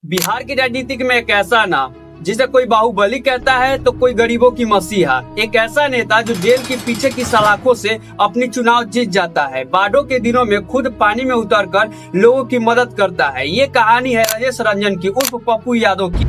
बिहार की राजनीति में एक ऐसा नाम जिसे कोई बाहुबली कहता है तो कोई गरीबों की मसीहा। एक ऐसा नेता जो जेल के पीछे की सलाखों से अपनी चुनाव जीत जाता है, बाढ़ों के दिनों में खुद पानी में उतरकर लोगों की मदद करता है। ये कहानी है राजेश रंजन की उर्फ पप्पू यादव की।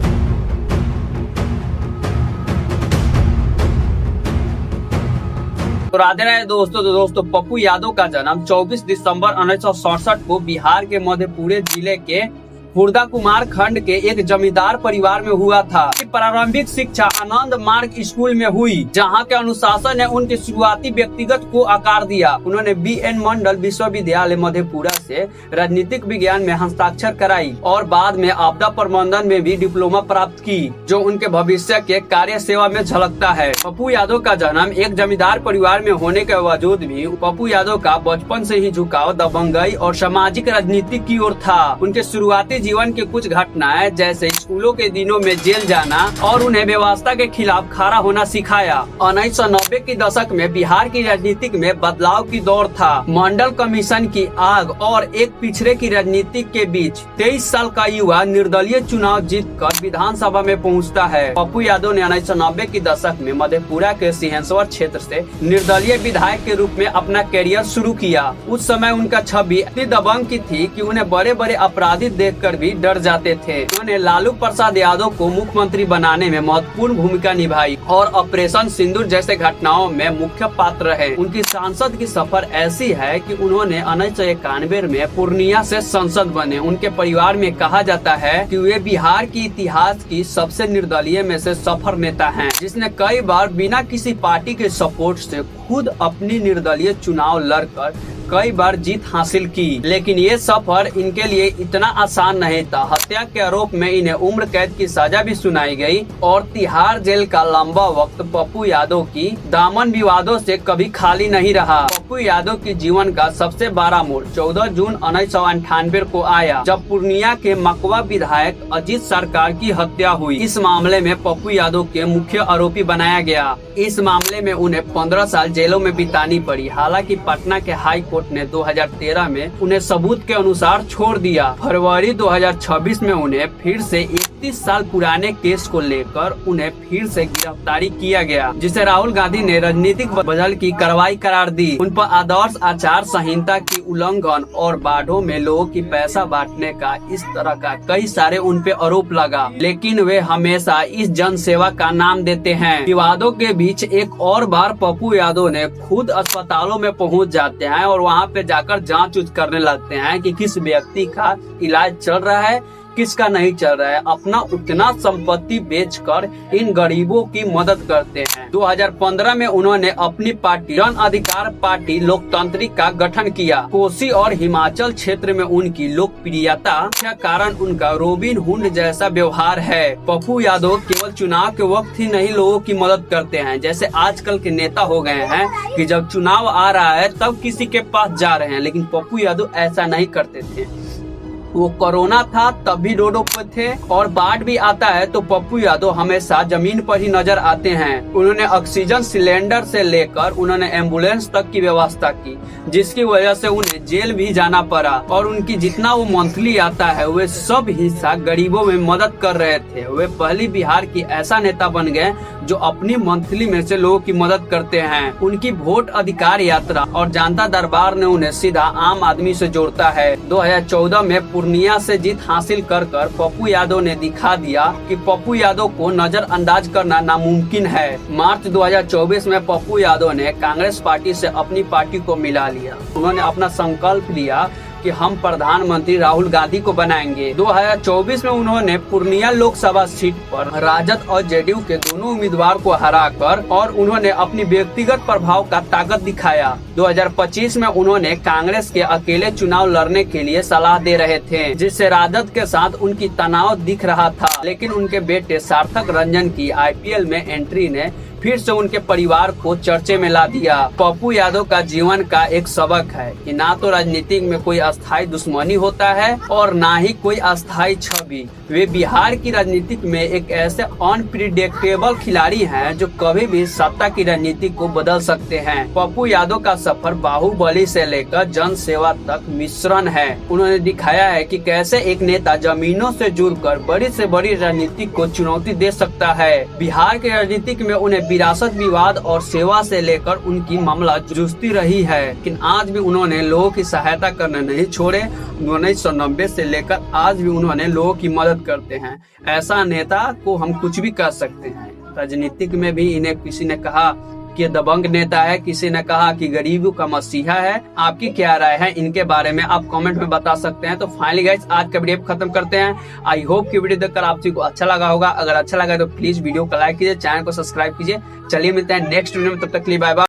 तो राधे राधे दोस्तों, पप्पू यादव का जन्म 24 दिसंबर 1967 को बिहार के मधेपुरा जिले के खुर्दा कुमार खंड के एक जमींदार परिवार में हुआ था। प्रारंभिक शिक्षा आनंद मार्ग स्कूल में हुई, जहां के अनुशासन ने उनके शुरुआती व्यक्तिगत को आकार दिया। उन्होंने BN मंडल विश्वविद्यालय मधेपुरा से राजनीतिक विज्ञान में हस्ताक्षर कराई और बाद में आपदा प्रबंधन में भी डिप्लोमा प्राप्त की, जो उनके भविष्य के कार्य सेवा में झलकता है। पप्पू यादव का जन्म एक जमींदार परिवार में होने के बावजूद भी पप्पू यादव का बचपन से ही झुकाव दबंगई और सामाजिक राजनीति की ओर था। उनके शुरुआती जीवन के कुछ घटनाएं जैसे स्कूलों के दिनों में जेल जाना और उन्हें व्यवस्था के खिलाफ खड़ा होना सिखाया। 1990 के दशक में बिहार की राजनीति में बदलाव की दौर था। मंडल कमीशन की आग और एक पिछड़े की राजनीति के बीच 23 साल का युवा निर्दलीय चुनाव जीतकर विधानसभा में पहुंचता है। पप्पू यादव ने 1990 के दशक में मधेपुरा के सिंहेश्वर क्षेत्र से निर्दलीय विधायक के रूप में अपना कैरियर शुरू किया। उस समय उनका छवि इतनी दबंग की थी कि उन्हें बड़े बड़े अपराधी देखकर भी डर जाते थे। उन्होंने लालू प्रसाद यादव को मुख्यमंत्री बनाने में महत्वपूर्ण भूमिका निभाई और ऑपरेशन सिंदूर जैसे घटनाओं में मुख्य पात्र रहे। उनकी सांसद की सफर ऐसी है कि उन्होंने 1991 में पूर्णिया से सांसद बने। उनके परिवार में कहा जाता है कि वे बिहार की इतिहास की सबसे निर्दलीय में से सफल नेता हैं, जिसने कई बार बिना किसी पार्टी के सपोर्ट से खुद अपनी निर्दलीय चुनाव लड़कर कई बार जीत हासिल की। लेकिन ये सफर इनके लिए इतना आसान नहीं था। हत्या के आरोप में इन्हें उम्र कैद की सजा भी सुनाई गई और तिहाड़ जेल का लंबा वक्त पप्पू यादव की दामन विवादों से कभी खाली नहीं रहा। पप्पू यादव के जीवन का सबसे बड़ा मोड़ 14 जून 1998 को आया, जब पूर्णिया के मकवा विधायक अजीत सरकार की हत्या हुई। इस मामले में पप्पू यादव के मुख्य आरोपी बनाया गया। इस मामले में उन्हें 15 साल जेलों में बितानी पड़ी। हालांकि पटना के हाई कोर्ट ने 2013 में उन्हें सबूत के अनुसार छोड़ दिया। फरवरी 2026 में उन्हें फिर से 31 साल पुराने केस को लेकर उन्हें फिर से गिरफ्तारी किया गया, जिसे राहुल गांधी ने राजनीतिक बदल की कार्रवाई करार दी। उन पर आदर्श आचार संहिता की उल्लंघन और बाढ़ों में लोगों की पैसा बांटने का इस तरह का कई सारे उन पे आरोप लगा, लेकिन वे हमेशा इस जन सेवा का नाम देते हैं। विवादों के बीच एक और बार पप्पू यादव ने खुद अस्पतालों में पहुंच जाते हैं और वहां पे जाकर जांच करने लगते हैं कि किस व्यक्ति का इलाज चल रहा है, किसका नहीं चल रहा है। अपना उतना संपत्ति बेचकर इन गरीबों की मदद करते हैं। 2015 में उन्होंने अपनी पार्टी जन अधिकार पार्टी लोकतांत्रिक का गठन किया। कोसी और हिमाचल क्षेत्र में उनकी लोकप्रियता के कारण उनका रॉबिन हुड जैसा व्यवहार है। पप्पू यादव केवल चुनाव के वक्त ही नहीं लोगों की मदद करते हैं, जैसे आजकल के नेता हो गए हैं कि जब चुनाव आ रहा है तब किसी के पास जा रहे हैं, लेकिन पप्पू यादव ऐसा नहीं करते थे। वो कोरोना था तब भी रोडों पर थे और बाढ़ भी आता है तो पप्पू यादव हमेशा जमीन पर ही नजर आते हैं। उन्होंने ऑक्सीजन सिलेंडर से लेकर उन्होंने एम्बुलेंस तक की व्यवस्था की, जिसकी वजह से उन्हें जेल भी जाना पड़ा और उनकी जितना वो मंथली आता है वे सब हिस्सा गरीबों में मदद कर रहे थे। वे पहली बिहार की ऐसा नेता बन गए जो अपनी मंथली में से लोगों की मदद करते हैं। उनकी वोट अधिकार यात्रा और जनता दरबार ने उन्हें सीधा आम आदमी से जोड़ता है। 2014 में पूर्णिया से जीत हासिल कर पप्पू यादव ने दिखा दिया कि पप्पू यादव को नजरअंदाज करना नामुमकिन है। मार्च 2024 में पप्पू यादव ने कांग्रेस पार्टी से अपनी पार्टी को मिला लिया। उन्होंने अपना संकल्प लिया कि हम प्रधानमंत्री राहुल गांधी को बनाएंगे। 2024 में उन्होंने पूर्णिया लोकसभा सीट पर राजद और जेडीयू के दोनों उम्मीदवार को हराकर और उन्होंने अपनी व्यक्तिगत प्रभाव का ताकत दिखाया। 2025 में उन्होंने कांग्रेस के अकेले चुनाव लड़ने के लिए सलाह दे रहे थे, जिससे राजद के साथ उनकी तनाव दिख रहा था, लेकिन उनके बेटे सार्थक रंजन की IPL में एंट्री ने फिर से उनके परिवार को चर्चे में ला दिया। पप्पू यादव का जीवन का एक सबक है कि ना तो राजनीति में कोई अस्थायी दुश्मनी होता है और ना ही कोई अस्थायी छवि। वे बिहार की राजनीति में एक ऐसे अनप्रिडिक्टेबल खिलाड़ी हैं जो कभी भी सत्ता की राजनीति को बदल सकते हैं। पप्पू यादव का सफर बाहुबली से लेकर जन सेवा तक मिश्रण है। उन्होंने दिखाया है कि कैसे एक नेता जमीनों से जुड़कर बड़ी से बड़ी राजनीति को चुनौती दे सकता है। बिहार की राजनीति में उन्हें विरासत, विवाद और सेवा से लेकर उनकी मामला जूझती रही है, लेकिन आज भी उन्होंने लोगों की सहायता करना नहीं छोड़े। 1990 से लेकर आज भी उन्होंने लोगों की मदद करते हैं। ऐसा नेता को हम कुछ भी कर सकते हैं। राजनीतिक में भी इन्हें किसी ने कहा कि दबंग नेता है, किसी ने कहा कि गरीबों का मसीहा है। आपकी क्या राय है इनके बारे में, आप कमेंट में बता सकते हैं। तो फाइनली गाइस आज का वीडियो खत्म करते हैं। आई होप कि वीडियो देखकर आप सभी को अच्छा लगा होगा। अगर अच्छा लगा तो प्लीज वीडियो को लाइक कीजिए, चैनल को सब्सक्राइब कीजिए। चलिए मिलते हैं नेक्स्ट वीडियो में, तब तक के लिए बाय बाय।